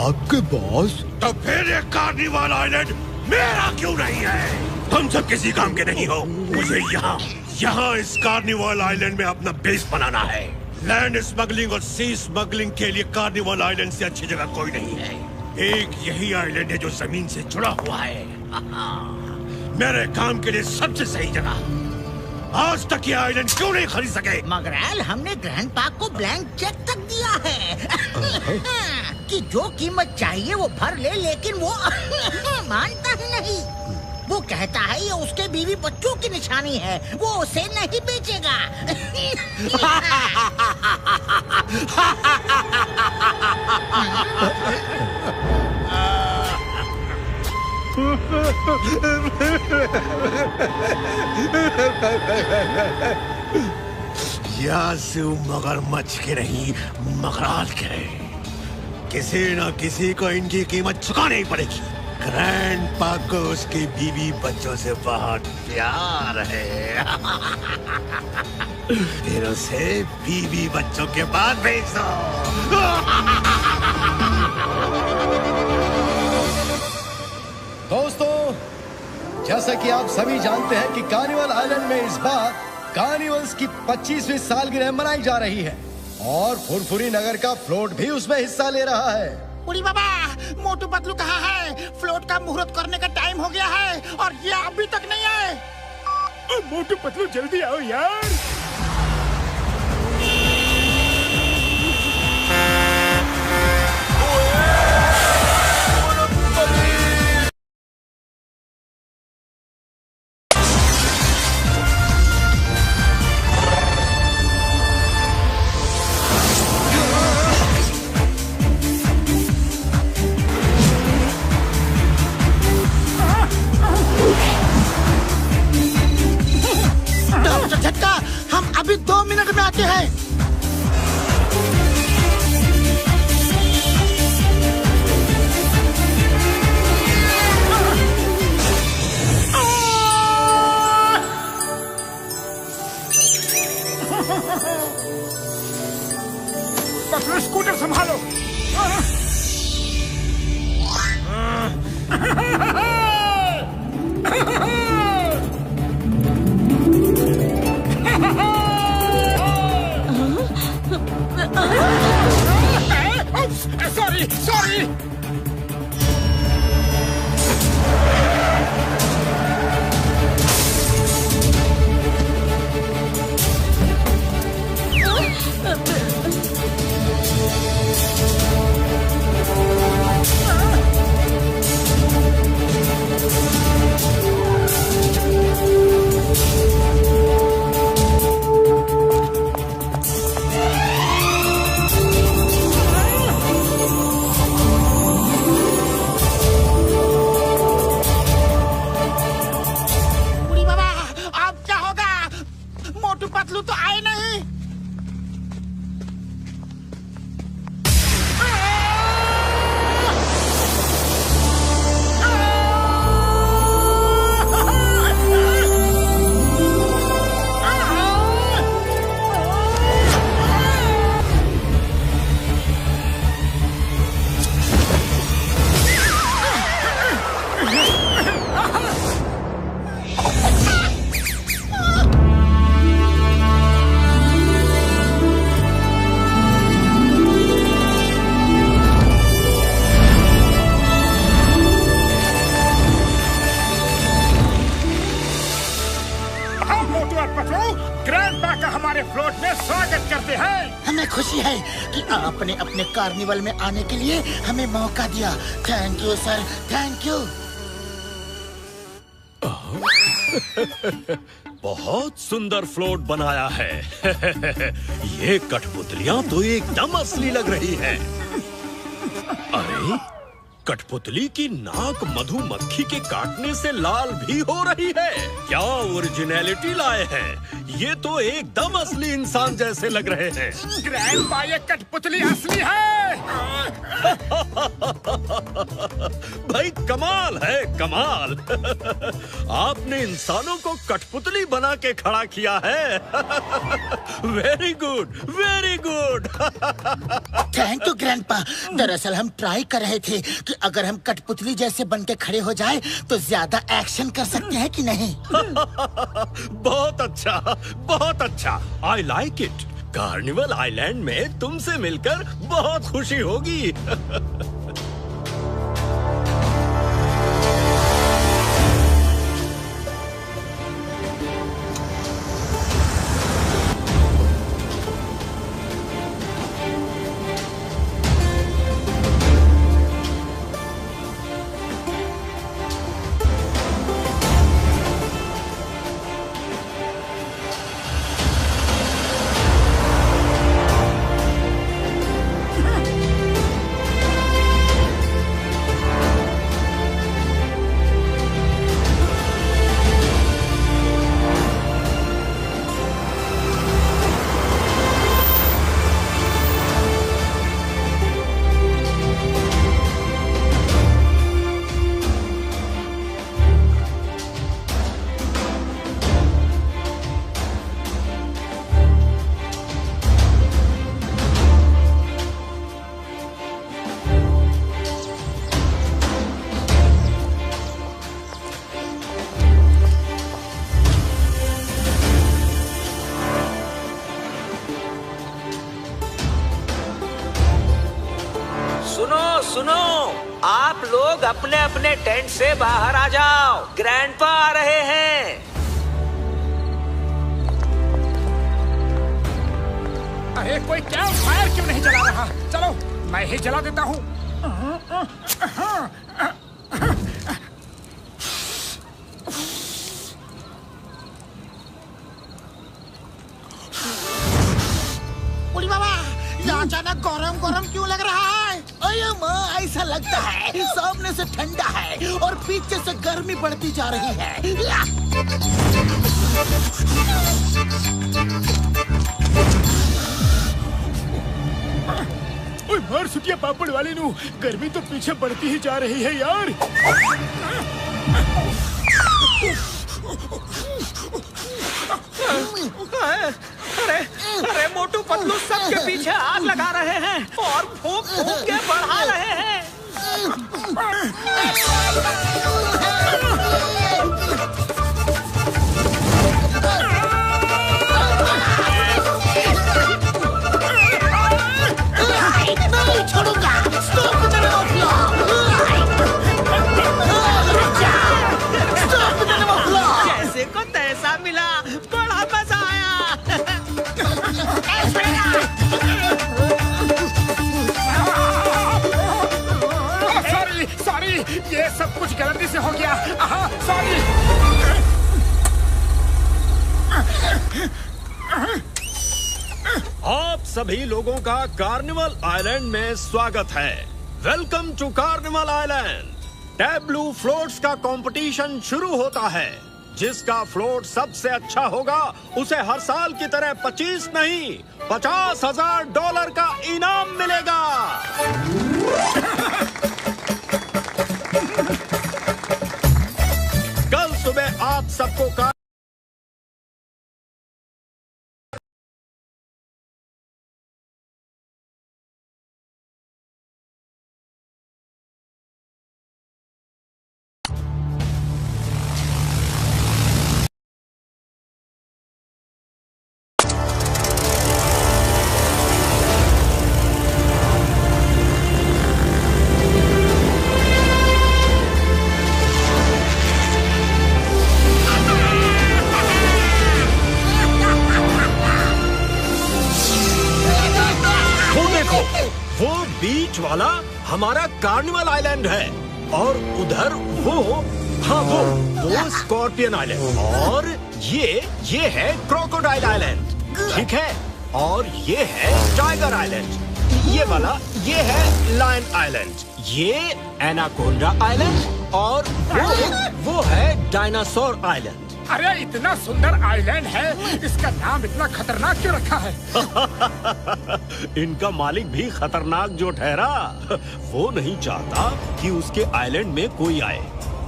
आपके बॉस? तो फिर ये कार्निवल आइलैंड मेरा क्यों नहीं है? तुम सब किसी काम के नहीं हो। मुझे यहाँ इस कार्निवल आइलैंड में अपना बेस बनाना है। लैंड स्मगलिंग और सी स्मगलिंग के लिए कार्निवल आइलैंड से अच्छी जगह कोई नहीं है। एक यही आइलैंड है जो जमीन से जुड़ा हुआ है। मेरे काम के लिए सबसे सही जगह। आज तक ये आइलैंड क्यों नहीं खरीद सके? मगरैल, हमने ग्रैंडपा को ब्लैंक चेक तक दिया है कि जो कीमत चाहिए वो भर ले, लेकिन वो मानता ही नहीं। वो कहता है ये उसके बीवी बच्चों की निशानी है, वो उसे नहीं बेचेगा। यासु मगरमच्छ के नहीं, मगराल के। किसी न किसी को इनकी कीमत चुकानी ही पड़ेगी। ग्रैंडपा को उसकी बीवी बच्चों से बहुत प्यार है। फिर उसे बीवी बच्चों के बाद भेज दो। दोस्तों, जैसा कि आप सभी जानते हैं कि कार्निवल आइलैंड में इस बार कार्निवल्स की 25वीं सालगिरह मनाई जा रही है और फुरफुरी नगर का फ्लोट भी उसमें हिस्सा ले रहा है। उड़ी बाबा, मोटू पतलू कहाँ है? फ्लोट का मुहूर्त करने का टाइम हो गया है और ये अभी तक नहीं आए। मोटू पतलू जल्दी आओ यार। झटका, हम अभी 2 मिनट में आते हैं। पतलू, स्कूटर संभालो। सॉरी। ग्रैंडपा का हमारे फ्लोट में स्वागत करते हैं। हमें खुशी है कि आपने अपने कार्निवल में आने के लिए हमें मौका दिया। Thank you sir, thank you. बहुत सुंदर फ्लोट बनाया है। ये कठपुतलियां तो एकदम असली लग रही हैं। अरे कठपुतली की नाक मधुमक्खी के काटने से लाल भी हो रही है। क्या ओरिजिनलिटी लाए हैं। ये तो एकदम असली इंसान जैसे लग रहे हैं। ग्रैंडपा, ये कठपुतली असली है। भाई कमाल है, कमाल। आपने इंसानों को कठपुतली बना के खड़ा किया है। Very good, very good. Thank you grandpa. दरअसल हम ट्राई कर रहे थे कि अगर हम कठपुतली जैसे बन के खड़े हो जाए तो ज्यादा एक्शन कर सकते हैं कि नहीं। बहुत अच्छा, बहुत अच्छा। I like it. Carnival island में तुमसे मिलकर बहुत खुशी होगी। सुनो, आप लोग अपने अपने टेंट से बाहर आ जाओ। ग्रैंडपा आ रहे हैं। अरे कोई कैंप फायर क्यों नहीं जला रहा? चलो मैं ही जला देता हूँ। उड़ी बाबा, ये अचानक गरम गरम क्यों लग रहा है? अरे माँ, ऐसा लगता है सामने से ठंडा है और पीछे से गर्मी बढ़ती जा रही है। ओए मार सुटिया पापड़ वाले नू, गर्मी तो पीछे बढ़ती ही जा रही है यार। अरे मोटू पतलू सबके पीछे आग लगा रहे हैं और फूंक फूंक के बढ़ा रहे हैं। नहीं छोड़ूंगा। Stop the name of law. Stop the name of law. जैसे को तैसा मिला, बड़ा मजा आया। सॉरी, ये सब कुछ गलती से हो गया। सॉरी। आप सभी लोगों का कार्निवल आइलैंड में स्वागत है। Welcome to carnival island. Tableau floats का कंपटीशन शुरू होता है। जिसका फ्लोट सबसे अच्छा होगा उसे हर साल की तरह 25 नहीं $50,000 का इनाम मिलेगा। कल सुबह आप सबको बीच वाला हमारा कार्निवल आइलैंड है और उधर वो स्कॉर्पियन आइलैंड और ये है क्रोकोडाइल आइलैंड, ठीक है? और ये है टाइगर आइलैंड, ये वाला ये है लायन आइलैंड, ये एनाकोंडा आइलैंड और वो है डायनासोर आइलैंड। अरे इतना सुंदर आइलैंड है, इसका नाम इतना खतरनाक क्यों रखा है? इनका मालिक भी खतरनाक जो ठहरा, वो नहीं चाहता कि उसके आइलैंड में कोई आए।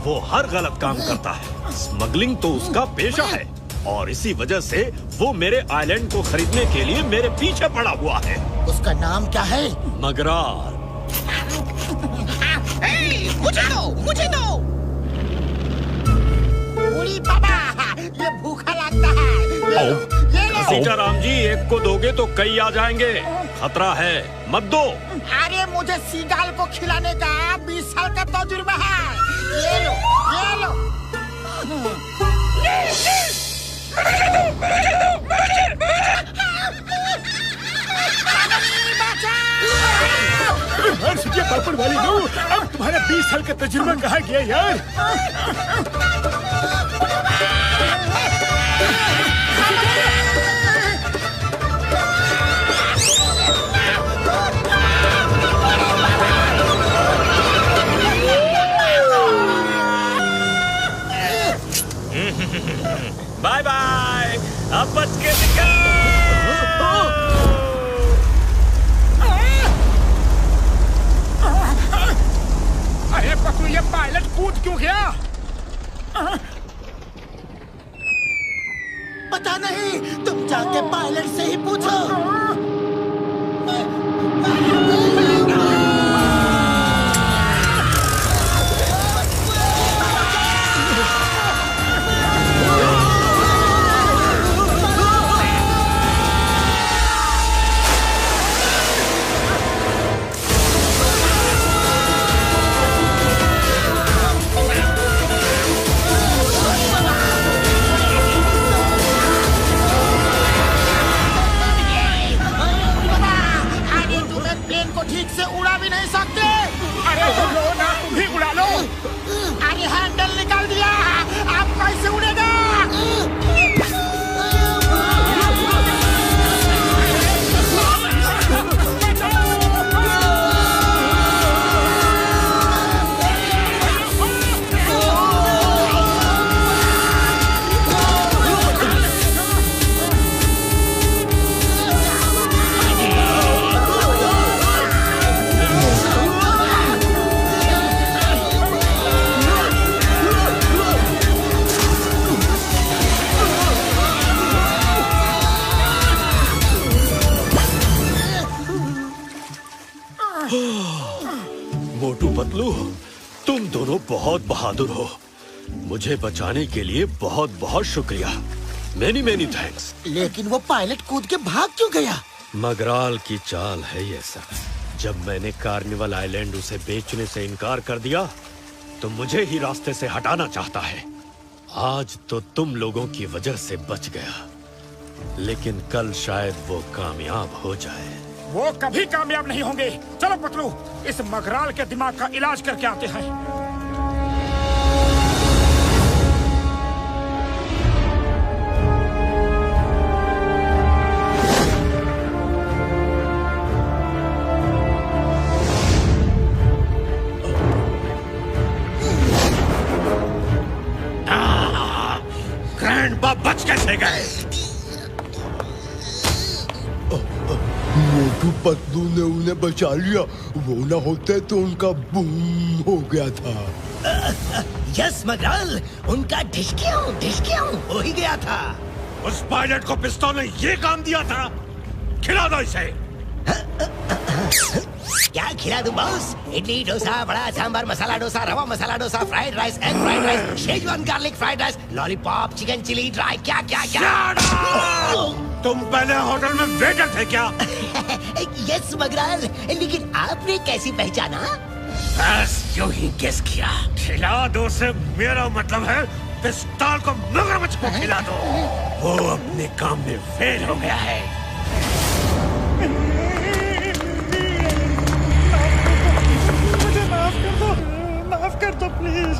वो हर गलत काम करता है। स्मगलिंग तो उसका पेशा है और इसी वजह से वो मेरे आइलैंड को खरीदने के लिए मेरे पीछे पड़ा हुआ है। उसका नाम क्या है? मगराल। मुझे दो। उड़ी बाबा, ये भूखा लगता है। ये लो। सीताराम जी, एक को दोगे तो कई आ जाएंगे। खतरा है, मत दो। अरे मुझे सीगाल को खिलाने का 20 साल का तजुर्बा है। ये लो, ये लो। पापड़ वाली लो, अब तुम्हारा 20 साल का तजुर्बा कहाँ गया यार? बाय बाय, अब बच के निकल। अरे पकड़ो, ये पायलट कूद क्यों गया? पता नहीं, तुम जाके पायलट से ही पूछो। ठीक से उड़ा भी नहीं सकते। अरे तो लो ना, तुम भी उड़ा लो। अरे हैंडल निकाल दिया, आप कैसे उड़ेगा? मोटू पतलू, तुम दोनों बहुत बहादुर हो। मुझे बचाने के लिए बहुत बहुत शुक्रिया। Many many thanks. लेकिन वो पायलट कूद के भाग क्यों गया? मगराल की चाल है ये सब। जब मैंने कार्निवल आइलैंड उसे बेचने से इनकार कर दिया तो मुझे ही रास्ते से हटाना चाहता है। आज तो तुम लोगों की वजह से बच गया, लेकिन कल शायद वो कामयाब हो जाए। वो कभी कामयाब नहीं होंगे। चलो पतलू, इस मगराल के दिमाग का इलाज करके आते हैं। ग्रैंडपा बच कैसे गए? मोटू पतलू ने उन्हें बचा लिया। वो न होते तो उनका बूम हो गया था। यस मगराल, उनका ढिशक्याऊं हो ही गया था। उस पायलट को पिस्तौल ने ये काम दिया था। खिला दो इसे। क्या खिला दूं बॉस? इडली, डोसा, बड़ा sambar, masala dosa, rava masala dosa, fried rice, egg fried rice, Schezwan garlic fried rice, lollipop, chicken chilli dry, क्या क्या क्या। तुम पहले होटल में वेटर थे क्या? यस मगराल, लेकिन आपने कैसी पहचाना? बस यूं ही गेस किया। खिला दो से मेरा मतलब है पिस्तौल को मगरमच्छ को खिला दो। वो अपने काम में फेल हो गया है। मुझे माफ कर दो प्लीज।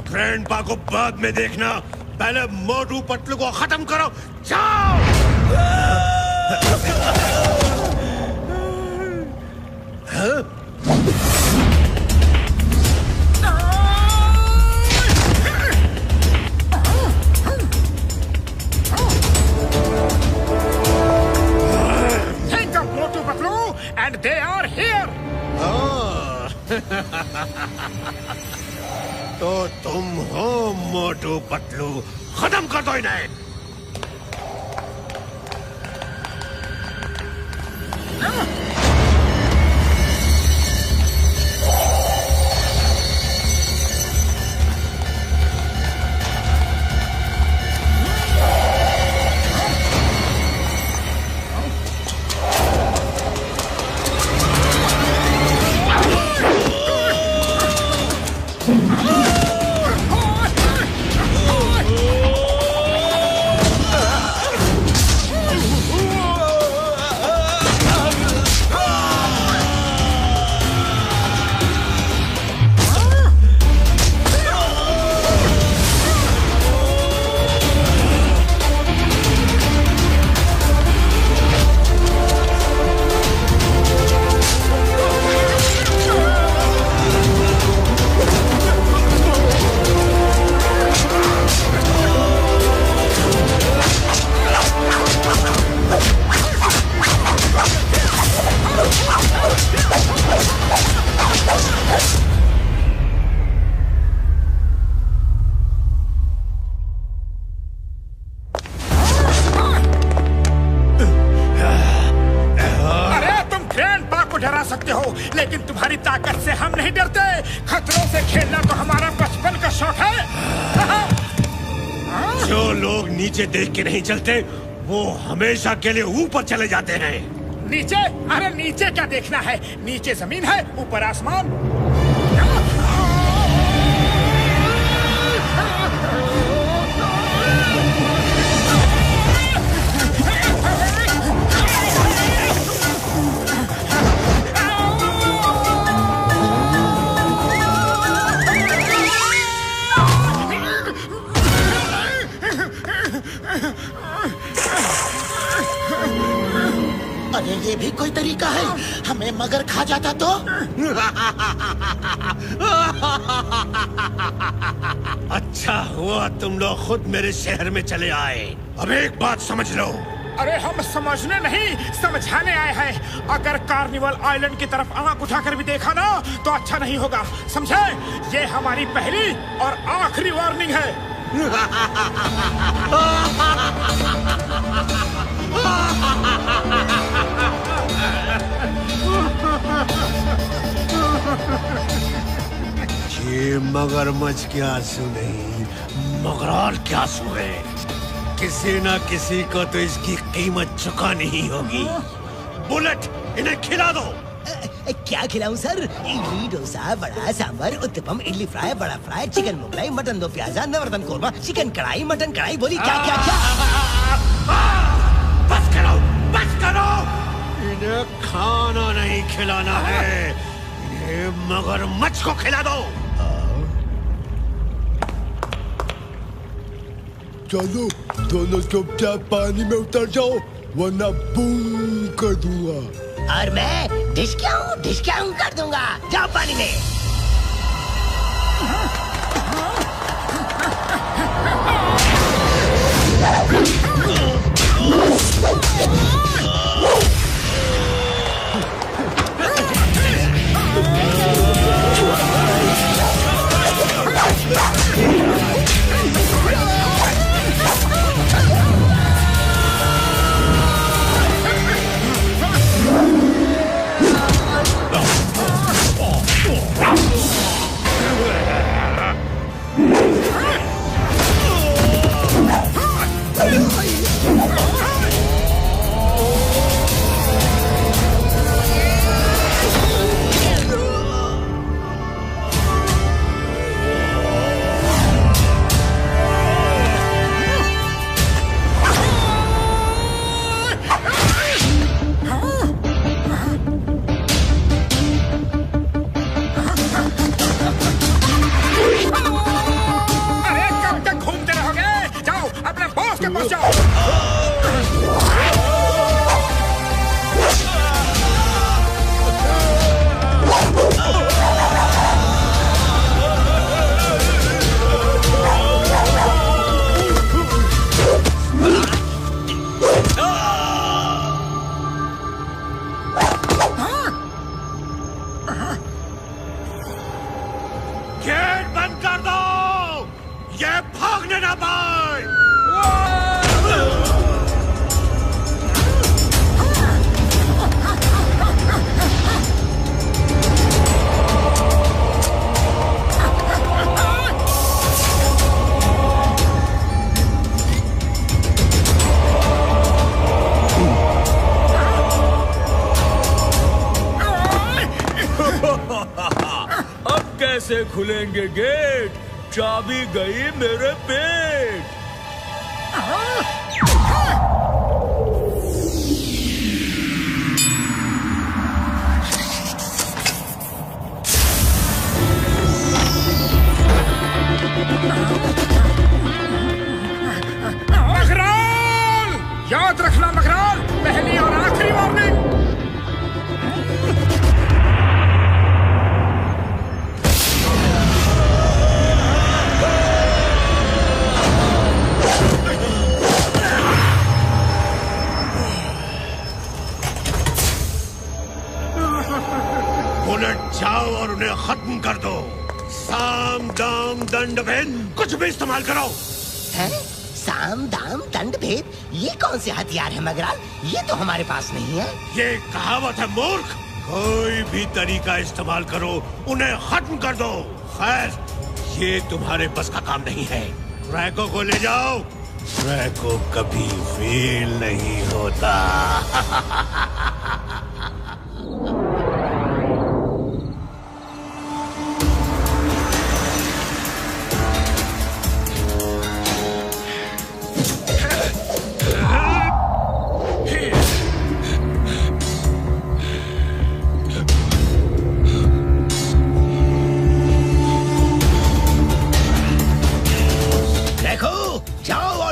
ग्रैंडपा को बाद में देखना, पहले मोटू पतलू को खत्म करो। जाओ। Think of Motu Patlu, and they are here. तो तुम हो मोटू पतलू, खत्म कर दो इन्हें। डरा सकते हो, लेकिन तुम्हारी ताकत से हम नहीं डरते। खतरों से खेलना तो हमारा बचपन का शौक है। जो लोग नीचे देख के नहीं चलते, वो हमेशा के लिए ऊपर चले जाते हैं। नीचे? अरे नीचे क्या देखना है? नीचे जमीन है, ऊपर आसमान। अरे ये भी कोई तरीका है? हमें मगर खा जाता तो? अच्छा हुआ तुम लोग खुद मेरे शहर में चले आए। अब एक बात समझ लो। अरे हम समझने नहीं, समझाने आए हैं। अगर कार्निवल आइलैंड की तरफ आंख उठाकर भी देखा ना तो अच्छा नहीं होगा, समझे? ये हमारी पहली और आखिरी वार्निंग है। ये मगरमच्छ के आंसू नहीं, मगराल के आंसू है। किसी ना किसी को तो इसकी कीमत चुकानी ही होगी। बुलेट, इन्हें खिला दो। क्या खिलाऊं सर? इडली, डोसा, वड़ा, सांभर, उत्तपम, इडली फ्राई, बड़ा फ्राई, चिकन मुगलाई, मटन दो प्याजा, नवरत्न कोरमा, चिकन कढ़ाई, मटन कढ़ाई, बोली क्या क्या क्या? बस करो, बस करो। इन्हें खाना नहीं खिलाना है, इन्हें मगरमच्छ को खिला दो। चलो दोनों चुपचाप पानी में उतर जाओ, वरना बूम कर दूंगा। और मैं डिश क्या हूँ कर दूंगा। जाओ पानी में। भागने ना पाए। अब कैसे खुलेंगे गेट? चाबी गई मेरे पेट। मगराल! याद रखना मगराल, पहली और आखिरी वार्निंग। जाओ और उन्हें खत्म कर दो। साम दाम दंड भेद कुछ भी इस्तेमाल करो। है? साम दाम दंड भेद, ये कौन से हथियार है मगराल? ये तो हमारे पास नहीं है। ये कहावत है मूर्ख। कोई भी तरीका इस्तेमाल करो, उन्हें खत्म कर दो। खैर, ये तुम्हारे बस का काम नहीं है। ड्रैको को ले जाओ। ड्रैको कभी फेल नहीं होता।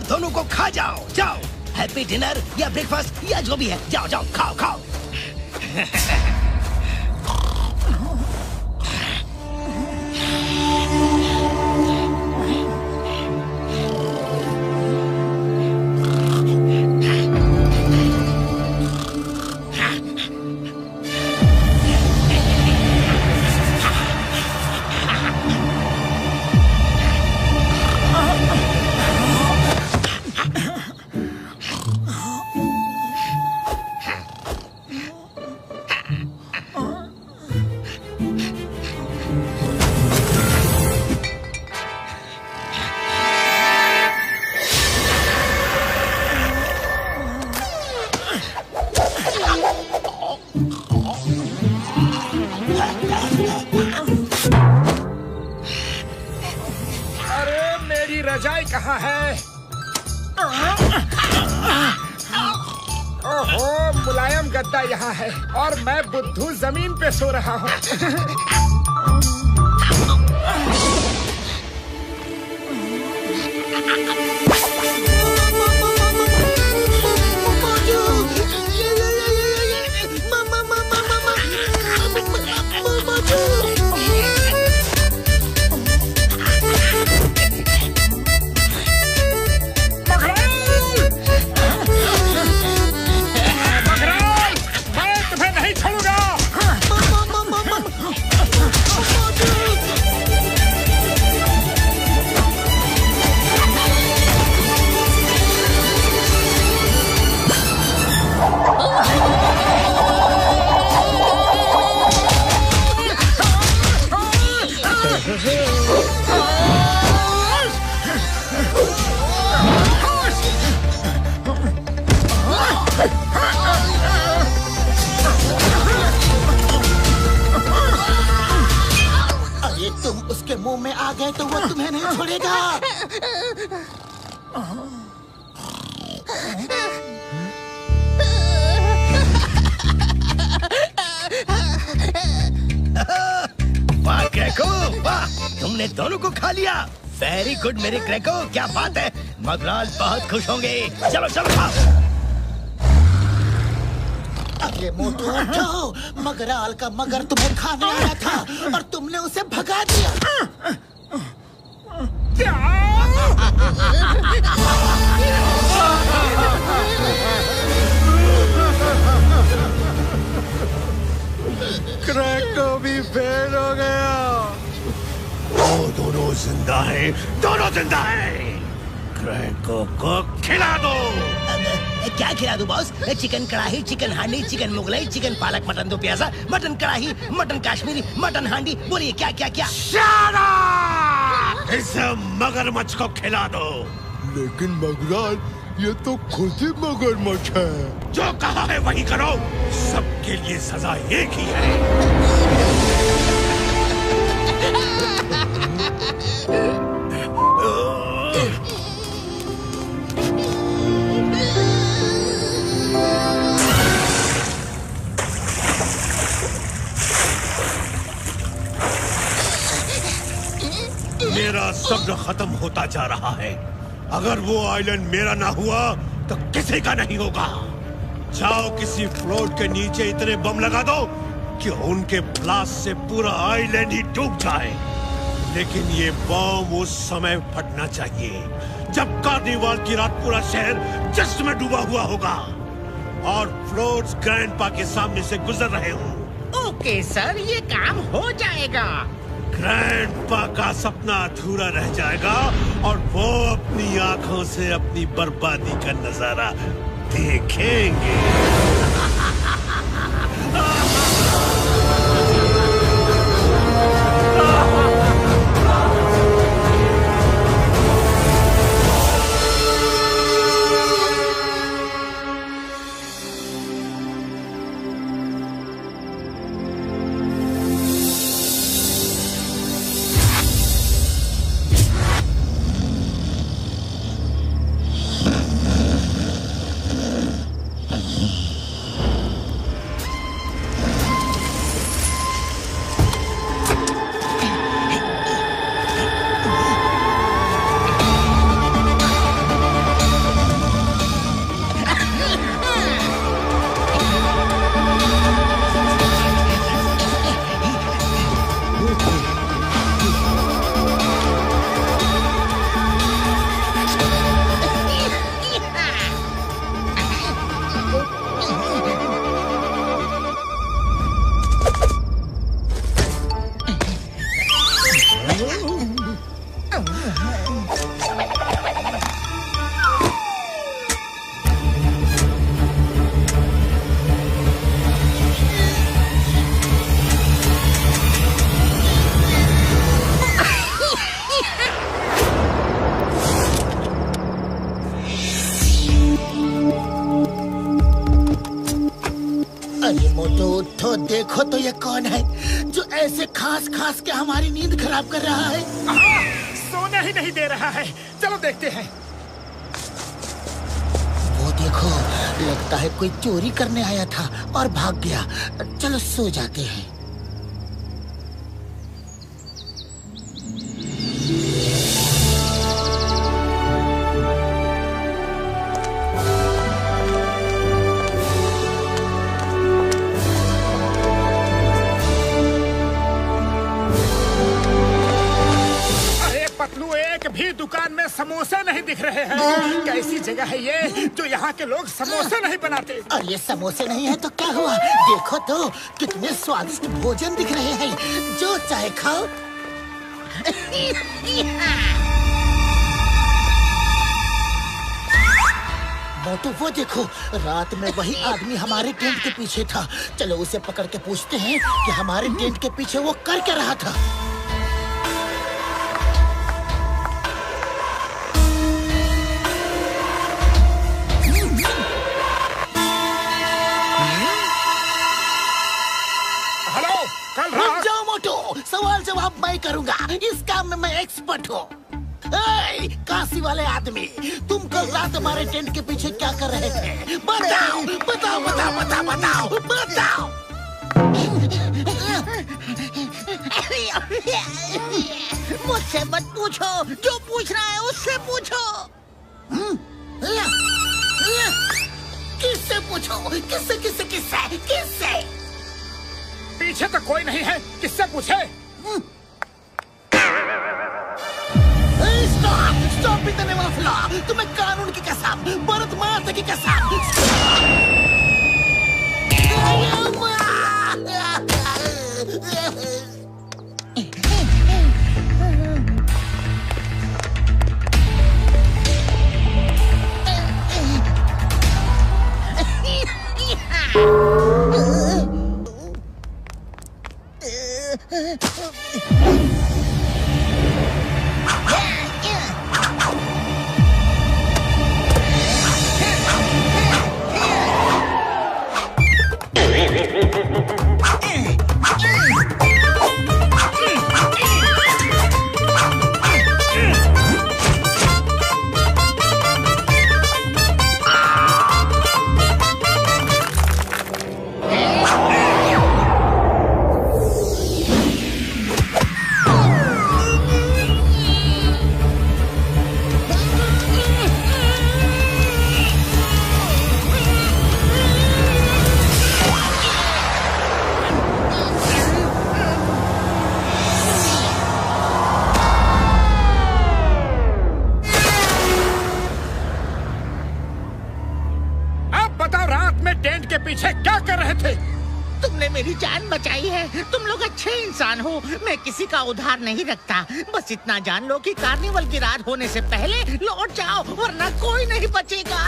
दोनों को खा जाओ, जाओ। हैप्पी डिनर या ब्रेकफास्ट या जो भी है, जाओ जाओ खाओ खाओ। रजाई कहाँ है? ओहो, मुलायम गद्दा यहाँ है और मैं बुद्धू जमीन पे सो रहा हूँ। तुम उसके मुंह में आ गए तो वो तुम्हें नहीं छोड़ेगा। वाह क्रैको, वाह, तुमने दोनों को खा लिया। वेरी गुड मेरे क्रैको, क्या बात है। मगराल बहुत खुश होंगे। चलो चलो खाओ। अरे मोटू उठो, मगराल का मगर तुम्हें खाने आया था और तुमने उसे भगा दिया। क्रैको भी फेल हो गया। वो दोनों जिंदा हैं, दोनों जिंदा हैं। ड्रैगो को खिला दो। क्या खिला दूं बॉस? चिकन कढ़ाई, चिकन हांडी, चिकन मुगलाई, चिकन पालक, मटन दो प्याजा, मटन कढ़ाई, मटन काश्मीरी, मटन हांडी। बोलिए क्या क्या क्या? Shut up! इसे मगरमच्छ को खिला दो। लेकिन मगराल, ये तो खुद ही मगरमच्छ है। जो कहा है वही करो। सबके लिए सजा एक ही है। मेरा सब्र खत्म होता जा रहा है। अगर वो आइलैंड मेरा ना हुआ तो किसी का नहीं होगा। जाओ किसी फ्लोट के नीचे इतने बम लगा दो कि उनके ब्लास्ट से पूरा आइलैंड ही डूब जाए। लेकिन ये बम उस समय फटना चाहिए जब कार्निवाल की रात पूरा शहर जश्न में डूबा हुआ होगा और फ्लोट्स ग्रैंडपा के सामने से गुजर रहे हो। ओके सर, ये काम हो जाएगा। ग्रैंडपा का सपना अधूरा रह जाएगा और वो अपनी आंखों से अपनी बर्बादी का नजारा देखेंगे। देखो तो ये कौन है जो ऐसे खास खास के हमारी नींद खराब कर रहा है। सोने ही नहीं दे रहा है। चलो देखते हैं। वो देखो, लगता है कोई चोरी करने आया था और भाग गया। चलो सो जाते हैं। भी दुकान में समोसे नहीं दिख रहे हैं। कैसी जगह है ये जो यहाँ के लोग समोसे नहीं बनाते? और ये समोसे नहीं है तो क्या हुआ? देखो तो कितने स्वादिष्ट भोजन दिख रहे हैं। जो चाहे खाओ। मोटू, वो देखो, रात में वही आदमी हमारे टेंट के पीछे था। चलो उसे पकड़ के पूछते हैं कि हमारे टेंट के पीछे वो कर क्या रहा था। सवाल जवाब मैं करूंगा। इस काम में मैं एक्सपर्ट हूँ। काशी वाले आदमी, तुम कल रात हमारे टेंट के पीछे क्या कर रहे थे? बताओ बताओ बताओ बताओ बताओ बताओ। मुझसे मत पूछो, जो पूछ रहा है उससे पूछो। किससे पूछो? किससे किससे किससे किससे? पीछे तो कोई नहीं है, किससे पूछे? स्टॉप इतने वाफला, तुम्हें कानून की कसम, भरत माता की कसम। मैं किसी का उधार नहीं रखता। बस इतना जान लो कि कार्निवल की रात होने से पहले लौट जाओ, वरना कोई नहीं बचेगा।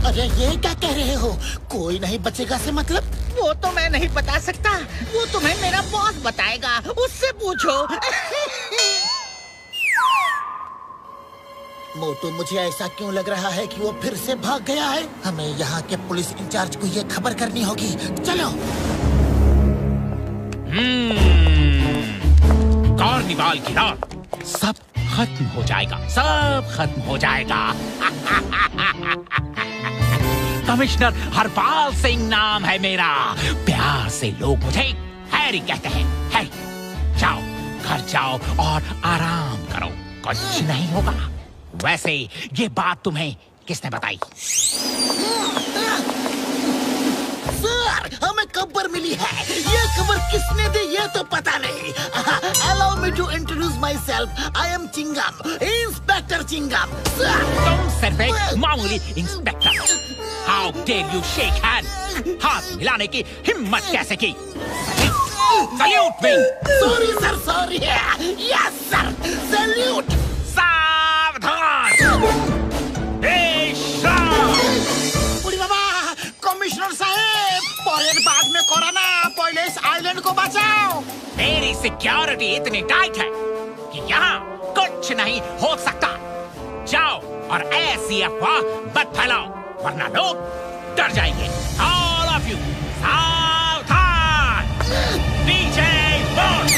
अरे ये क्या कह रहे हो? कोई नहीं बचेगा से मतलब? वो तो मैं नहीं बता सकता, वो तुम्हें मेरा बॉस बताएगा, उससे पूछो। मोटू, मुझे ऐसा क्यों लग रहा है कि वो फिर से भाग गया है? हमें यहाँ के पुलिस इंचार्ज को ये खबर करनी होगी। चलो। कार्निवाल की रात सब खत्म हो जाएगा, सब खत्म हो जाएगा। कमिश्नर हरपाल सिंह नाम है मेरा। प्यार से लोग मुझे हैरी कहते हैं। हैरी, जाओ घर जाओ और आराम करो, कुछ नहीं होगा। वैसे ये बात तुम्हें किसने बताई? सर, हमें खबर मिली है। ये खबर किसने दी ये तो पता नहीं। Allow me to introduce myself. I am Chingam, inspector Chingam. तुम सिर्फ एक मामूली inspector. How dare you shake hand? हाथ मिलाने की हिम्मत कैसे की? Salute me! Sorry sir, sorry. Yes sir, salute. सावधान! बाबा, कमिश्नर साहब, परेड बाद में कोरोना, पहले इस आइलैंड को बचाओ। मेरी सिक्योरिटी इतनी टाइट है कि यहाँ कुछ नहीं हो सकता। जाओ और ऐसी अफवाह मत फैलाओ, वरना लोग डर जाएंगे। All of you, सावधान! DJ board!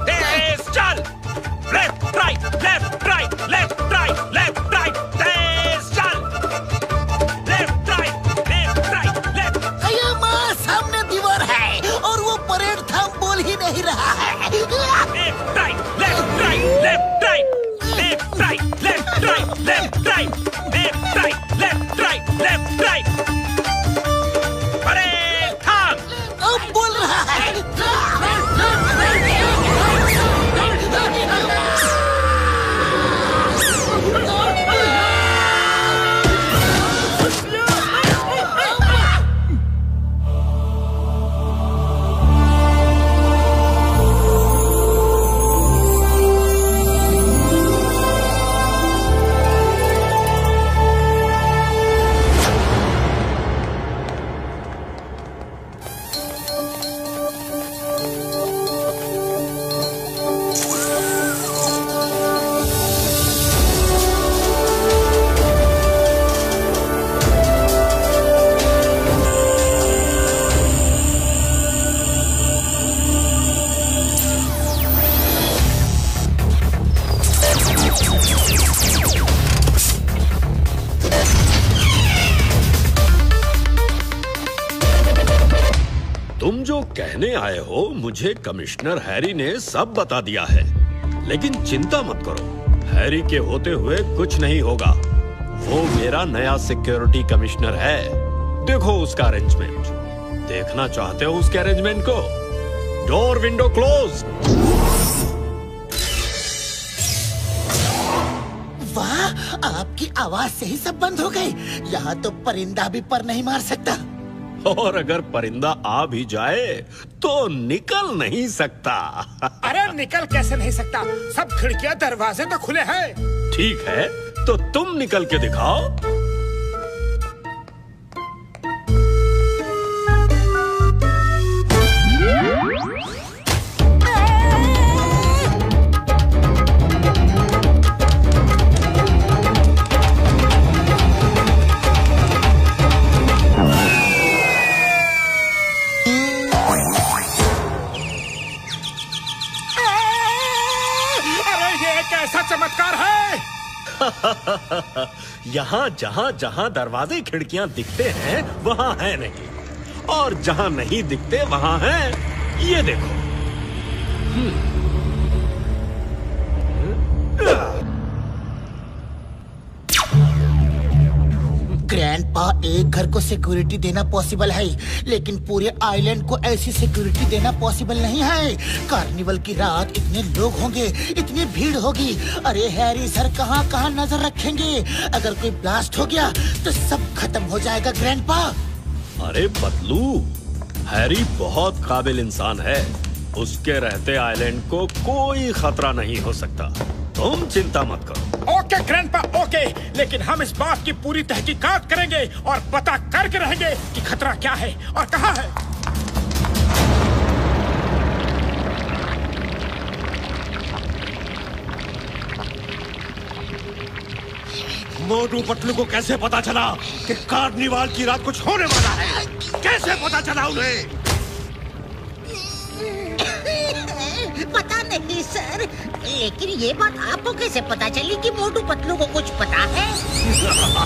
तेज चल! Left, right, left, right, left, right, left, right, तेज चल! Left, right, left, right, left. अये माँ, सामने दीवार है और वो परेड थाम बोल ही नहीं रहा है। Left, right, left, right, left, right, left, right, left, right, left, right, left, right, left, right, left, right. Parade थाम! अब बोल रहा है। तुम जो कहने आए हो मुझे कमिश्नर हैरी ने सब बता दिया है, लेकिन चिंता मत करो, हैरी के होते हुए कुछ नहीं होगा। वो मेरा नया सिक्योरिटी कमिश्नर है। देखो उसका अरेंजमेंट। देखना चाहते हो उसके अरेंजमेंट को? Door window close. वाह, आपकी आवाज से ही सब बंद हो गई। यहाँ तो परिंदा भी पर नहीं मार सकता। और अगर परिंदा आ भी जाए तो निकल नहीं सकता। अरे निकल कैसे नहीं सकता? सब खिड़कियां दरवाजे तो खुले हैं। ठीक है, तो तुम निकल के दिखाओ। कैसा चमत्कार है? यहाँ जहाँ जहाँ दरवाजे खिड़कियाँ दिखते हैं वहाँ है नहीं, और जहाँ नहीं दिखते वहाँ है। ये देखो। ग्रैंडपा, एक घर को सिक्योरिटी देना पॉसिबल है, लेकिन पूरे आइलैंड को ऐसी सिक्योरिटी देना पॉसिबल नहीं है। कार्निवल की रात इतने लोग होंगे, इतनी भीड़ होगी। अरे हैरी सर कहाँ कहाँ नजर रखेंगे? अगर कोई ब्लास्ट हो गया तो सब खत्म हो जाएगा ग्रैंडपा। अरे पतलू, हैरी बहुत काबिल इंसान है। उसके रहते आइलैंड को कोई खतरा नहीं हो सकता। तुम चिंता मत करो। ओके ग्रैंडपा, ओके, लेकिन हम इस बात की पूरी तहकीकात करेंगे और पता करके रहेंगे कि खतरा क्या है और कहाँ है। मोटू पतलू को कैसे पता चला कि कार्निवाल की रात कुछ होने वाला है? कैसे पता चला उन्हें? पता नहीं सर, लेकिन ये बात आपको कैसे पता चली कि मोटू पतलू को कुछ पता है?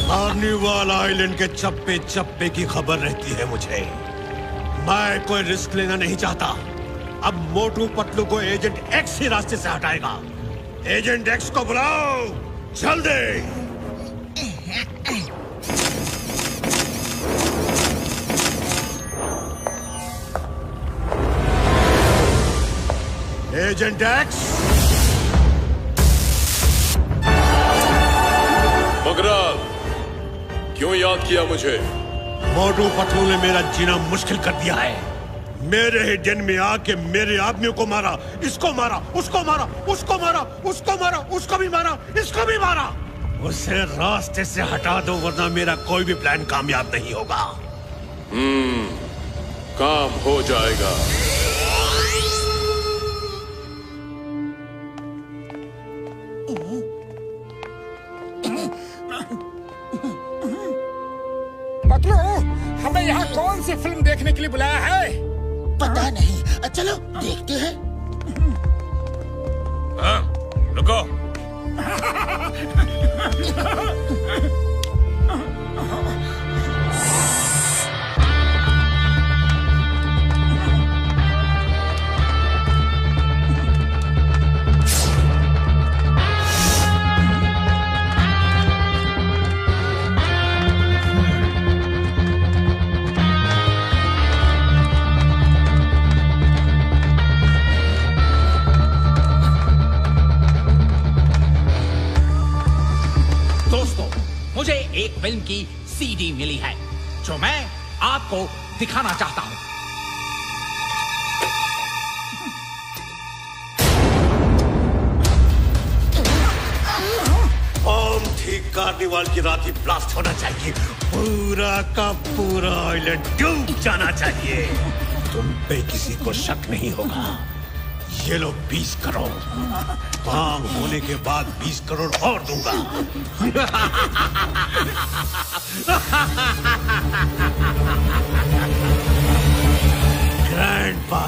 कार्निवाल आइलैंड के चप्पे चप्पे की खबर रहती है मुझे। मैं कोई रिस्क लेना नहीं चाहता। अब मोटू पतलू को एजेंट एक्स ही रास्ते से हटाएगा। एजेंट एक्स को बुलाओ जल्दी। Agent x. मगराल, क्यों याद किया मुझे? मोटू पतलू ने मेरा जीना मुश्किल कर दिया है। मेरे ही den में आके मेरे आदमियों को मारा, इसको मारा, उसको मारा, उसको मारा, उसको मारा, उसको भी मारा, इसको भी मारा। उसे रास्ते से हटा दो वरना मेरा कोई भी प्लान कामयाब नहीं होगा। काम हो जाएगा। पतलू, हमें यहाँ कौन सी फिल्म देखने के लिए बुलाया है? पता नहीं, चलो देखते हैं। हाँ, रुको। मुझे एक फिल्म की सीडी मिली है जो मैं आपको दिखाना चाहता हूं। ठीक कार्निवाल की रात ही ब्लास्ट होना चाहिए। पूरा का पूरा आइलैंड डूब जाना चाहिए। तुम पे किसी को शक नहीं होगा। ये लो 20 करोड़। काम होने के बाद 20 करोड़ और दूंगा। Grandpa,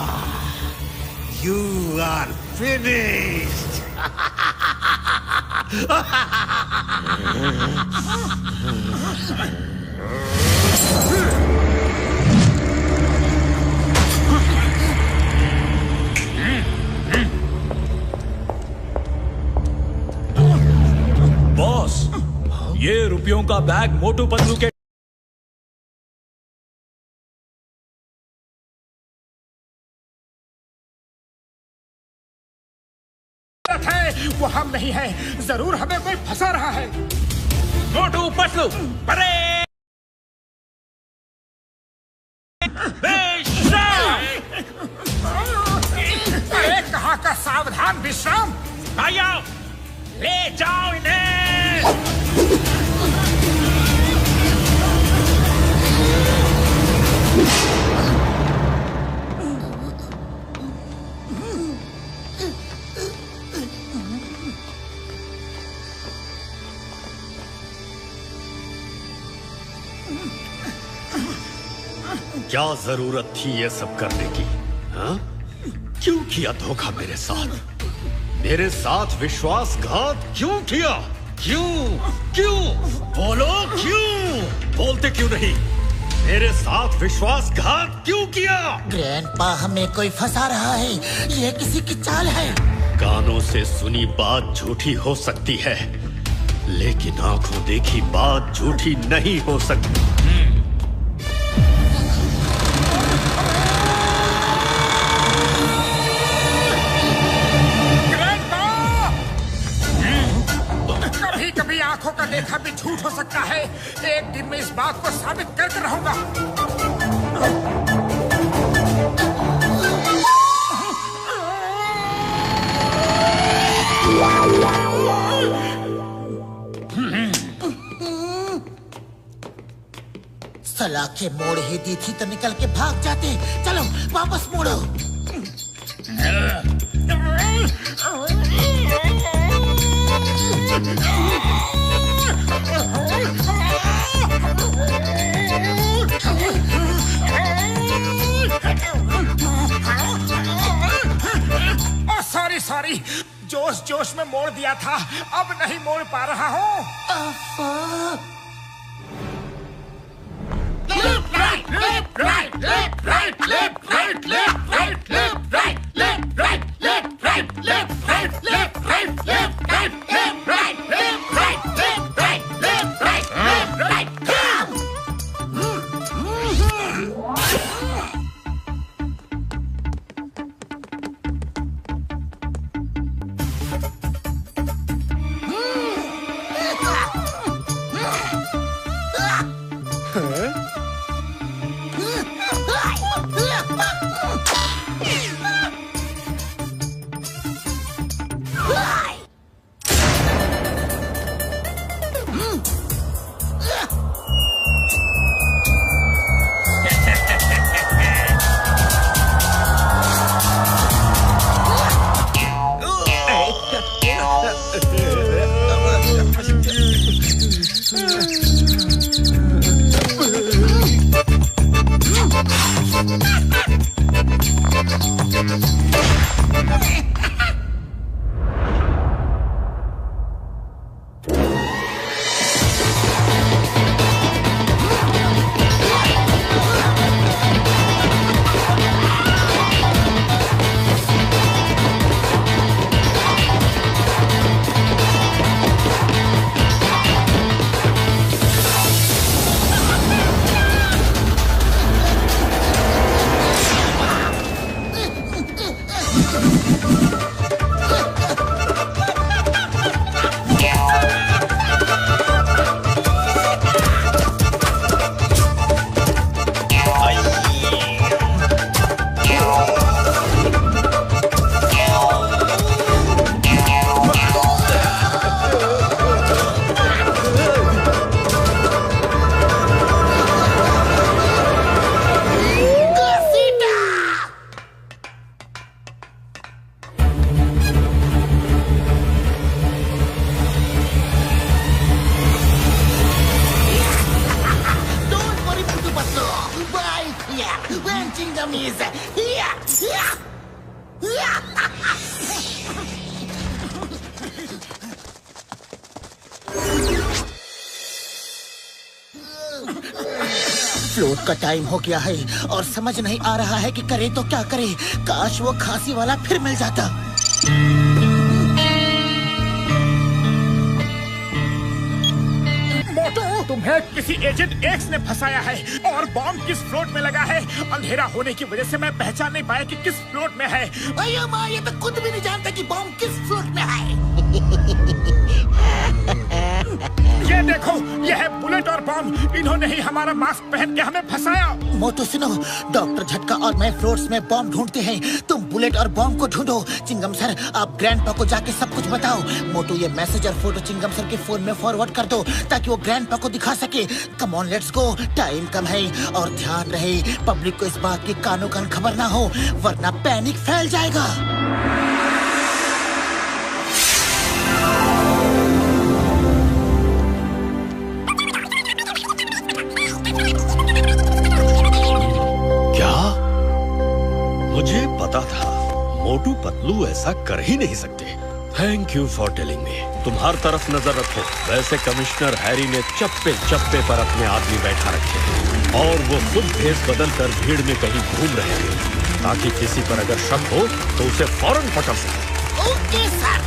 you are finished. Boss, ये रुपयों का बैग मोटू पतलू के है, वो हम नहीं है। जरूर हमें कोई फंसा रहा है। मोटू पतलू, परे अरे कहाँ का सावधान विश्राम। भाइयों, ले जाओ इन्हें। क्या जरूरत थी ये सब करने की? हाँ? क्यों किया धोखा मेरे साथ? मेरे साथ विश्वासघात क्यों किया? क्यों बोलो, क्यों बोलते क्यों नहीं? मेरे साथ विश्वासघात क्यों किया? ग्रैंडपा, हमें कोई फंसा रहा है। ये किसी की चाल है। कानों से सुनी बात झूठी हो सकती है, लेकिन आंखों देखी बात झूठी नहीं हो सकती। कभी आंखों का देखा भी झूठ हो सकता है। एक दिन मैं इस बात को साबित करके रहूंगा। सलाखें मोड़ ही दी थी तो निकल के भाग जाते। चलो वापस मोड़ो। सॉरी, जोश में मोड़ दिया था, अब नहीं मोड़ पा रहा हूँ। फ्लोट का टाइम हो गया है और समझ नहीं आ रहा है कि करे तो क्या करे। काश वो खांसी वाला फिर मिल जाता। मोटू, तुम्हें किसी एजेंट एक्स ने फंसाया है और बॉम्ब किस फ्लोट में लगा है। अंधेरा होने की वजह से मैं पहचान नहीं पाया कि किस फ्लोट में है। अयो माँ, ये तो खुद भी नहीं जानता कि बॉम्ब किस फ्लोट में है। ये देखो, ये है बुलेट और बॉम्ब। इन्होंने ही हमारा मास्क पहन के हमें फंसाया। मोटू सुनो, डॉक्टर झटका और मैं फ्लोट्स में बॉम्ब ढूंढते हैं। तुम बुलेट और बॉम्ब को ढूंढो। चिंगम सर, आप ग्रैंडपा को जाके सब कुछ बताओ। मोटू, ये मैसेज और फोटो चिंगम सर के फोन में फॉरवर्ड कर दो ताकि वो ग्रैंडपा को दिखा सके। Come on, let's go. Time कम है और ध्यान रहे पब्लिक को इस बात की कानो कान खबर ना हो, वरना पैनिक फैल जाएगा। मुझे पता था मोटू पतलू ऐसा कर ही नहीं सकते। Thank you for telling me. तुम हर तरफ नजर रखो। वैसे कमिश्नर हैरी ने चप्पे चप्पे पर अपने आदमी बैठा रखे हैं और वो खुद भेस बदल कर भीड़ में कहीं घूम रहे हैं, ताकि किसी पर अगर शक हो तो उसे फौरन पकड़ सके। Okay sir.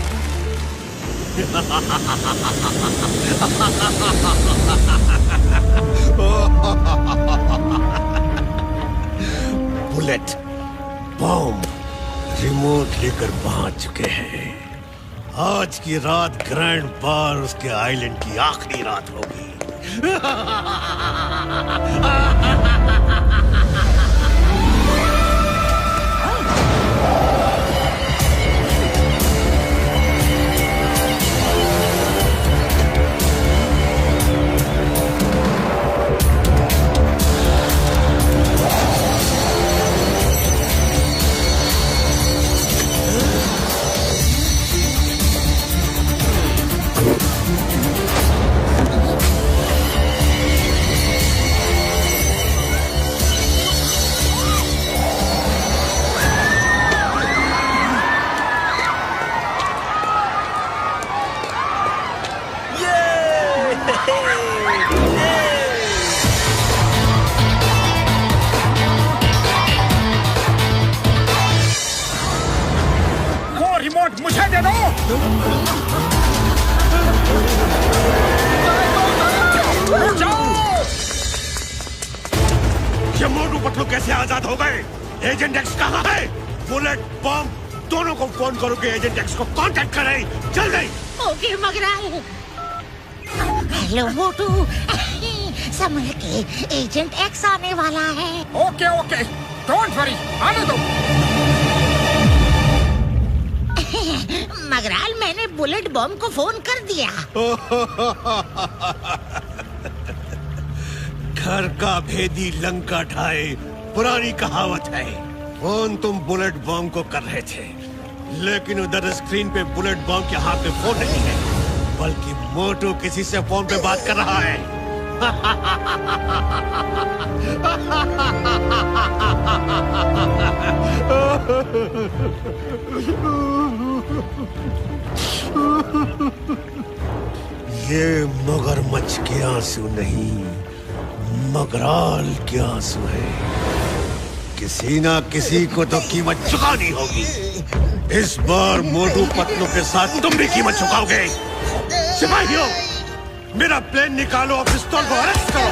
Bullet bomb remote लेकर पहुंच चुके हैं। आज की रात ग्रैंड बार उसके आइलैंड की आखिरी रात होगी। मुझे दे दो। ये मोटू पतलू कैसे आजाद हो गए? एजेंट एक्स कहाँ है? बुलेट बॉम्ब दोनों को फोन करो कि एजेंट एक्स को कांटेक्ट करें जल्दी। ओके मगराल। हेलो मोटू, संभल के, एजेंट एक्स आने वाला है। ओके ओके, डोंट वरी, आने दो। मगराल, मैंने बुलेट बॉम्ब को फोन कर दिया। घर का भेदी लंका ढाए, पुरानी कहावत है। फोन तुम बुलेट बॉम्ब को कर रहे थे, लेकिन उधर स्क्रीन पे बुलेट बॉम्ब के हाथ में फोन नहीं है, बल्कि मोटू किसी से फोन पे बात कर रहा है। ये मगरमच्छ के आंसू नहीं, मगराल के आंसू है। किसी ना किसी को तो कीमत चुकानी होगी। इस बार मोटू पतलू के साथ तुम भी कीमत चुकाओगे। सिपाहियों, मेरा प्लेन निकालो और पिस्तौल को अरेस्ट करो।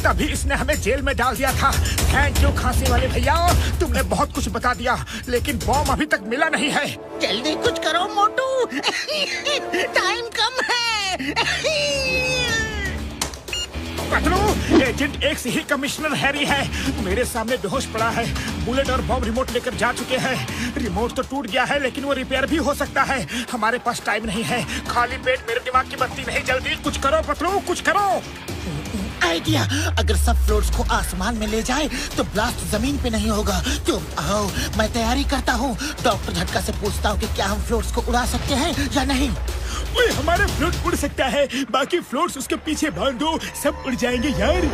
तभी इसने हमें जेल में डाल दिया था। थैंक यू खांसी वाले भैया, तुमने बहुत कुछ बता दिया, लेकिन बॉम्ब अभी तक मिला नहीं है। जल्दी कुछ करो मोटू, टाइम कम है। पतलू, एजेंट एक्स ही कमिश्नर हैरी है, मेरे सामने बेहोश पड़ा है। बुलेट और बॉम्ब रिमोट लेकर जा चुके हैं। रिमोट तो टूट गया है, लेकिन वो रिपेयर भी हो सकता है। हमारे पास टाइम नहीं है, खाली पेट मेरे दिमाग की बत्ती नहीं। जल्दी कुछ करो पतलू, कुछ करो। आइडिया, अगर सब फ्लोट्स को आसमान में ले जाए तो ब्लास्ट जमीन पे नहीं होगा। तुम आओ, मैं तैयारी करता हूँ। डॉक्टर झटका से पूछता हूँ कि क्या हम फ्लोट्स को उड़ा सकते हैं या नहीं। ओए, हमारा फ्लोट उड़ सकता है, बाकी फ्लोट्स उसके पीछे बांध दो, सब उड़ जाएंगे यार।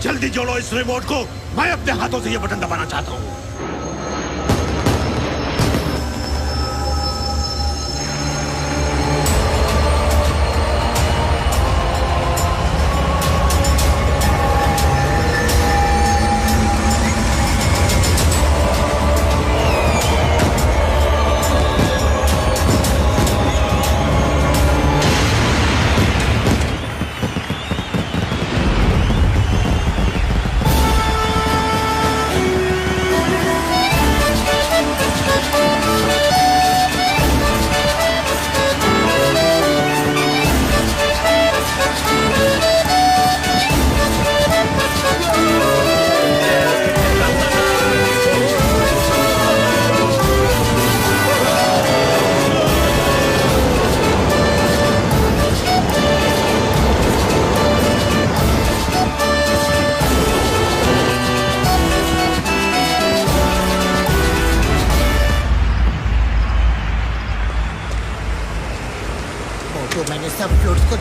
जल्दी जोड़ो इस रिमोट को, मैं अपने हाथों से ये बटन दबाना चाहता हूँ।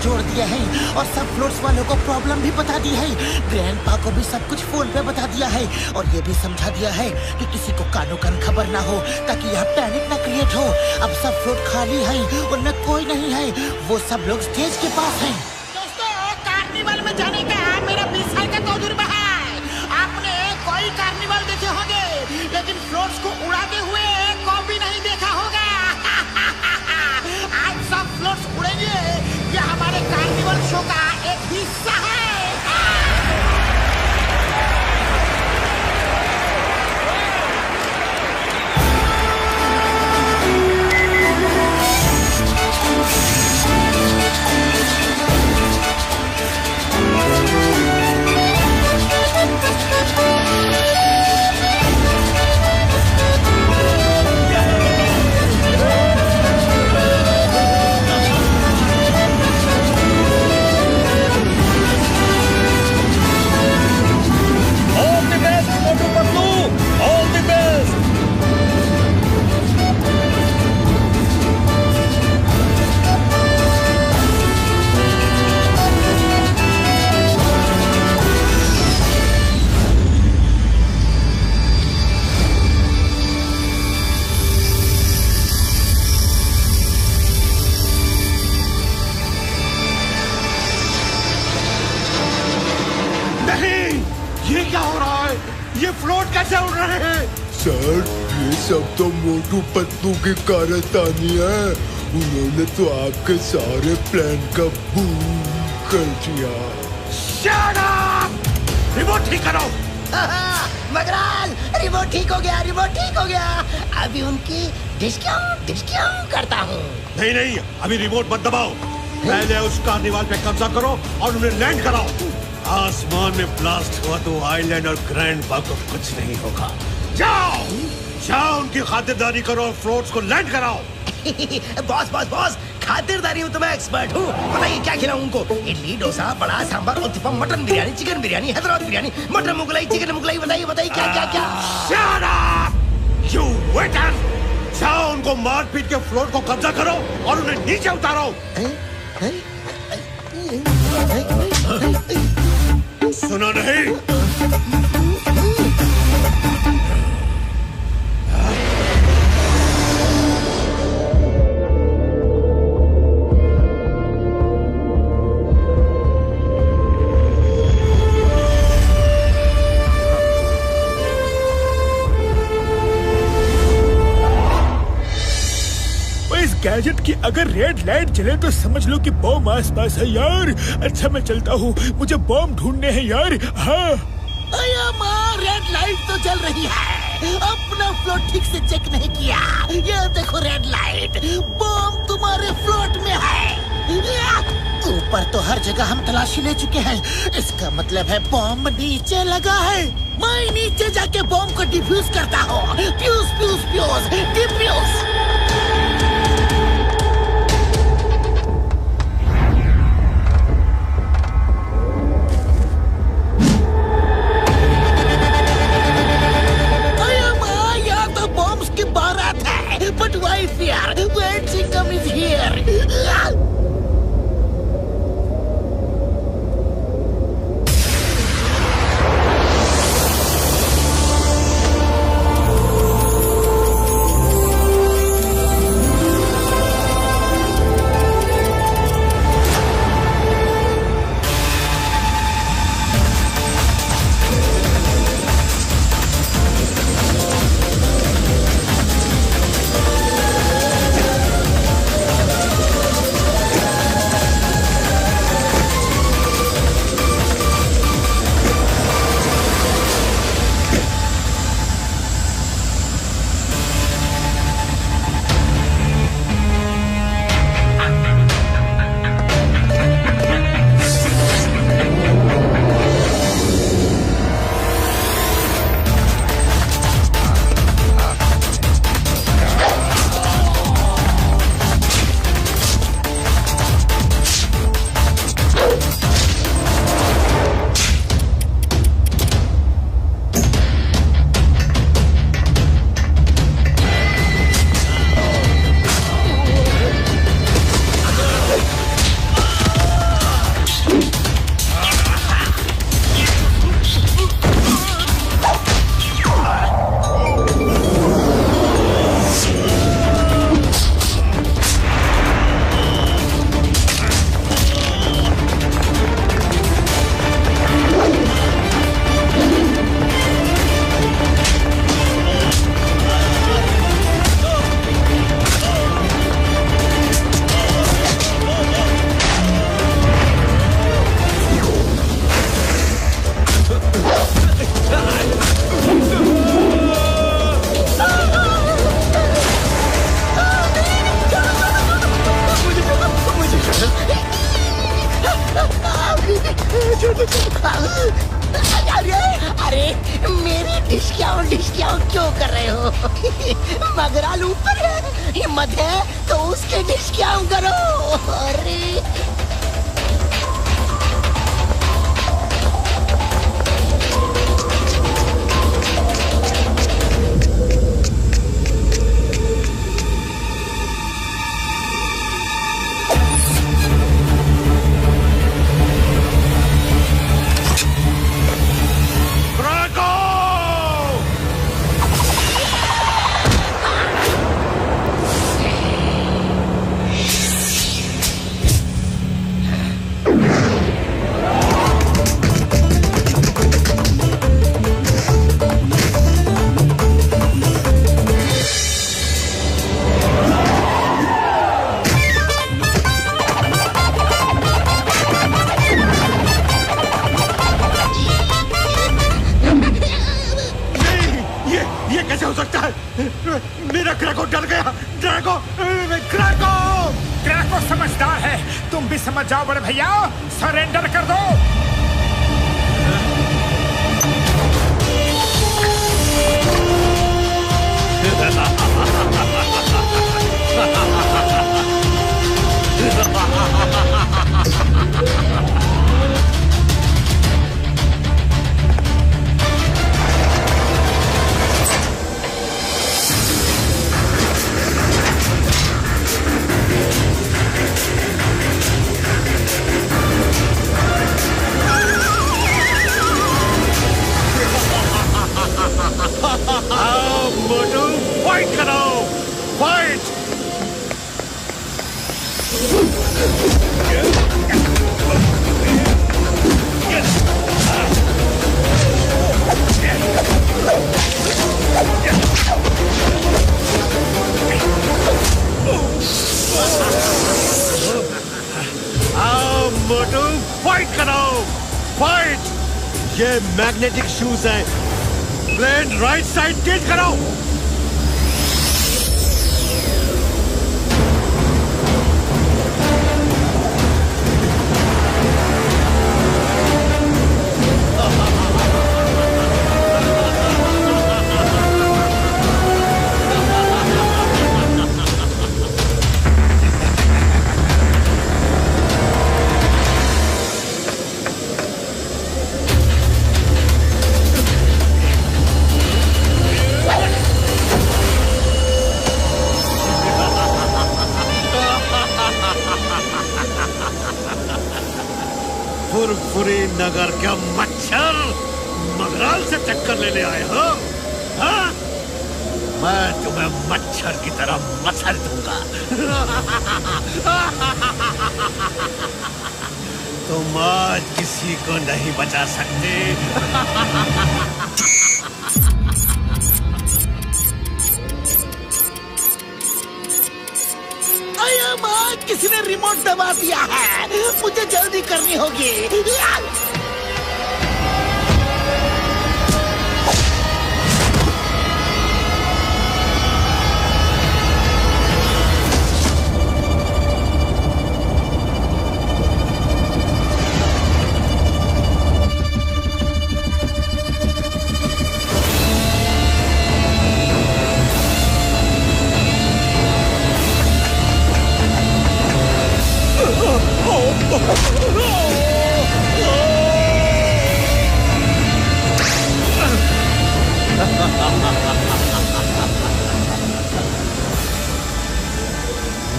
जोड़ दिया है और सब फ्लोट्स वालों को प्रॉब्लम भी बता दी है। ग्रैंडपा को भी सब कुछ फोन पे बता दिया है और ये भी समझा दिया है कि किसी को कानो कान खबर ना हो, ताकि यहाँ पैनिक ना क्रिएट हो। अब सब फ्लोट खाली है, उनमें कोई नहीं है, वो सब लोग स्टेज के पास हैं। दोस्तों, कार्निवल में जाने का मेरा 20 साल का तजुर्बा है। आपने कोई कार्निवल देखे होंगे, लेकिन फ्लोट्स को उड़ाते हुए कभी नहीं देखा होगा। आज सब फ्लोट्स उड़ेंगे, ये हमारे कार्निवल शो का एक हिस्सा है। सर, ये सब तो मोटू पतलू की कारस्तानी है। उन्होंने तो आपके सारे प्लान का बूम कर दिया। Shut up! रिमोट ठीक करो। मगराल, रिमोट ठीक हो गया, रिमोट ठीक हो गया। अभी उनकी डिश क्यों करता हूँ। नहीं, अभी रिमोट मत दबाओ। पहले उस कार्निवाल पे कब्जा करो और उन्हें लैंड कराओ। आसमान में ब्लास्ट हुआ तो आइलैंड और ग्रैंडपा को कुछ नहीं होगा। जाओ उनकी खातिरदारी करो और फ्लोट्स को लैंड कराओ। बॉस, खातिरदारी में तो मैं एक्सपर्ट हूँ। बताइए क्या खिलाऊं उनको? इडली, डोसा, बड़ा, सांभर, उत्तपम, मटन बिरयानी, चिकन बिरयानी, हैदराबाद बिरयानी, मटर मुगलाई, चिकन मुगलाई। बताइए क्या? Shut up! You waiter! जाओ उनको मार पीट के फ्लोट को कब्जा करो और उन्हें नीचे उतारो। सुना नहीं? गैजेट की अगर रेड लाइट जले तो समझ लो कि बॉम्ब आसपास है यार। अच्छा मैं चलता हूँ, मुझे बॉम्ब ढूंढने हैं यार। हाँ अया माँ, रेड लाइट तो जल रही है। अपना फ्लोट ठीक से चेक नहीं किया। ये देखो रेड लाइट, बॉम्ब तुम्हारे फ्लोट में है। ऊपर तो हर जगह हम तलाशी ले चुके हैं, इसका मतलब है बॉम्ब नीचे लगा है। मैं नीचे जाके बॉम्ब को डिफ्यूज करता हूँ। Fuse fuse fuse defuse. की बारात है, but why fear when she comes here? अरे मेरी डिस्काउंट क्यों कर रहे हो? मगराल ऊपर है, हिम्मत है तो उसके डिस्काउंट करो। अरे ड्रैको समझदार है, तुम भी समझ जाओ बड़े भैया, सरेंडर कर दो। फाइट। ये मैग्नेटिक शूज हैं। प्लेन राइट साइड टिल्ट करो। फुरफुरी नगर का मच्छर, मगराल से टक्कर लेने आए हो? हाँ? मैं तुम्हें मच्छर की तरह मसल दूंगा। तुम आज किसी को नहीं बचा सकते। किसी ने रिमोट दबा दिया है, मुझे जल्दी करनी होगी।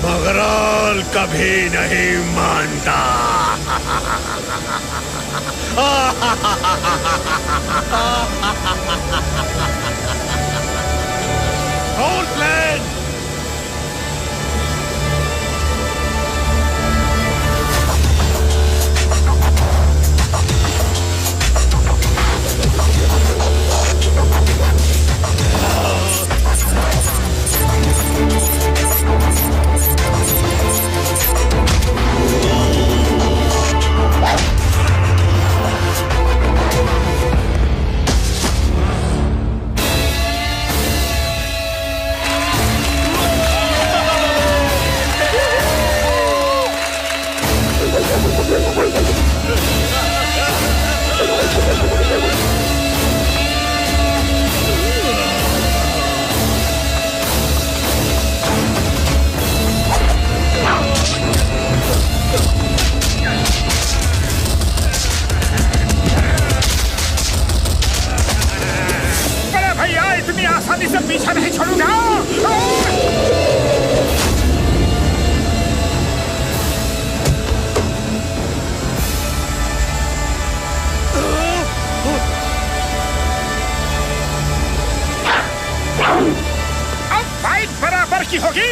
मगराल कभी नहीं मानता। Hold plane. आसानी से पीछा नहीं छोड़ूंगा। अब फाइट बराबर की होगी।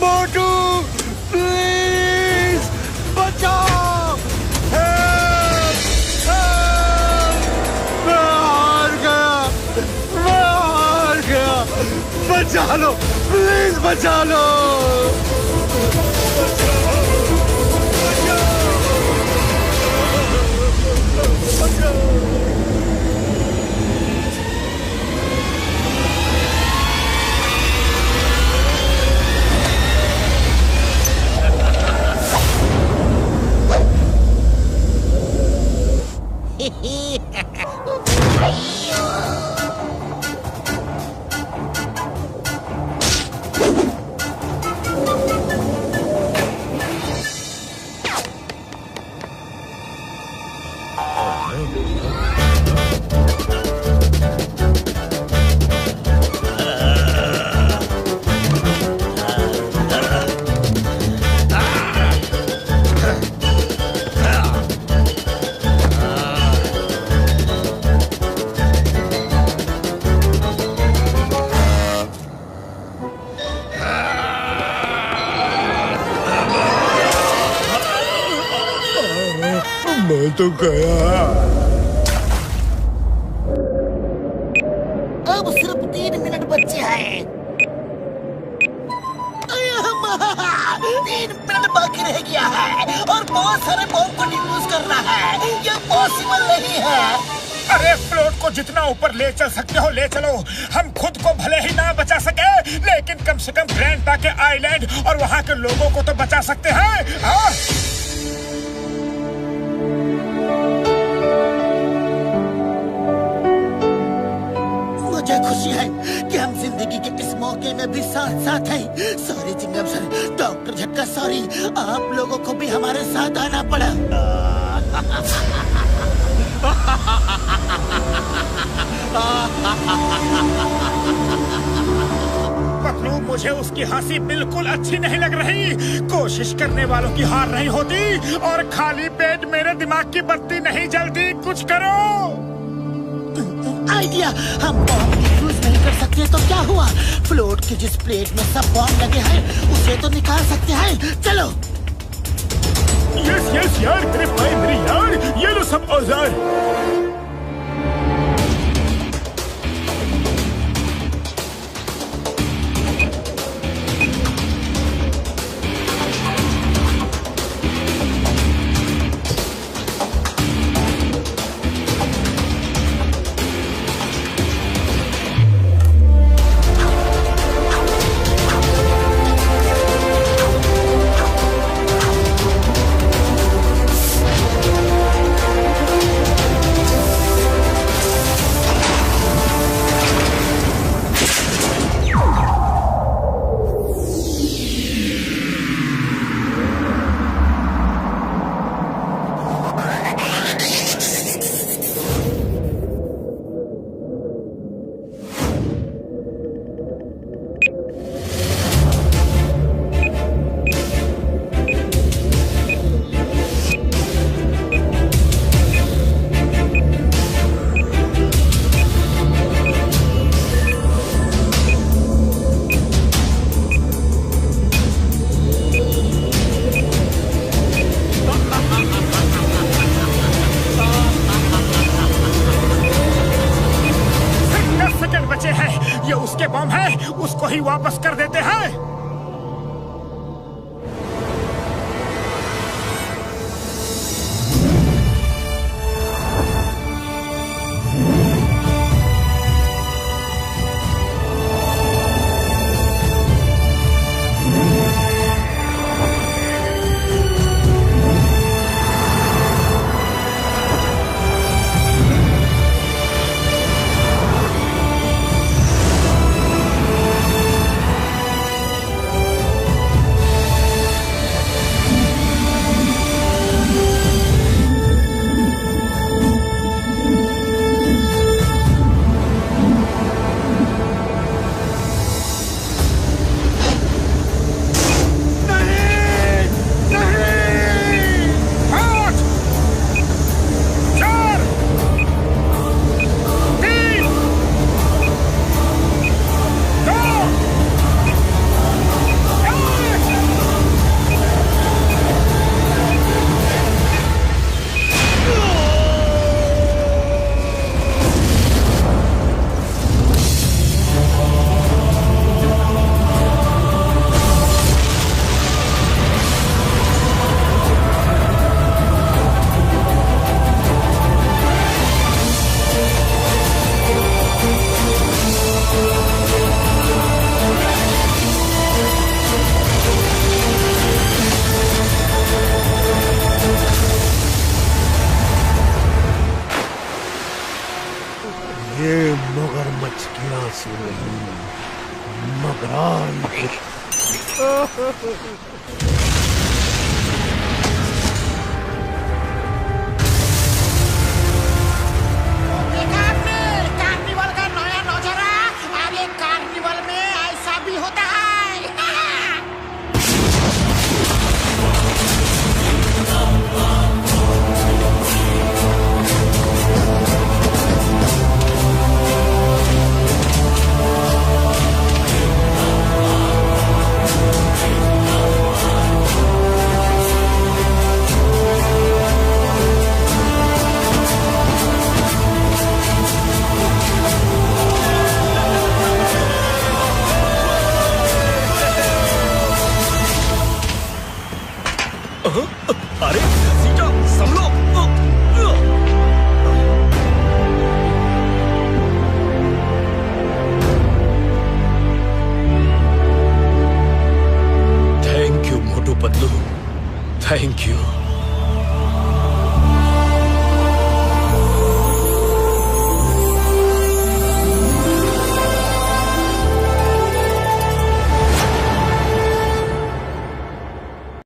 मोटू प्लीज बचाओ। मैं हार गया। बचा लो प्लीज, बचा लो। मैं तो गया। अब सिर्फ 3 मिनट बचे हैं। 3 मिनट बाकी रह गया है और बहुत सारे बॉम्ब को डिफ्यूज करना है। ये पॉसिबल नहीं है। अरे फ्लोट को जितना ऊपर ले चल सकते हो ले चलो। हम खुद को भले ही ना बचा सके, लेकिन कम से कम ग्रैंडपा के आइलैंड और वहाँ के लोगों को तो बचा सकते हैं। हाँ? मुझे खुशी है कि हम जिंदगी के इस मौके में भी साथ साथ हैं। सॉरी चिंगम सर, डॉक्टर झटका सॉरी, आप लोगों को भी हमारे साथ आना पड़ा। पतलू, मुझे उसकी हंसी बिल्कुल अच्छी नहीं लग रही। कोशिश करने वालों की हार नहीं होती और खाली पेट मेरे दिमाग की बत्ती नहीं जलती। कुछ करो। आइडिया, हम बॉम्ब डिफ्यूज नहीं कर सकते तो क्या हुआ? फ्लोट की जिस प्लेट में सब बॉम्ब लगे हैं उसे तो निकाल सकते हैं। चलो। यस यार, मेरे भाई मेरी यार, ये लो सब औजार। उसको ही वापस कर देते हैं। ये मगरमच्छ की आंसू नहीं, मगरान।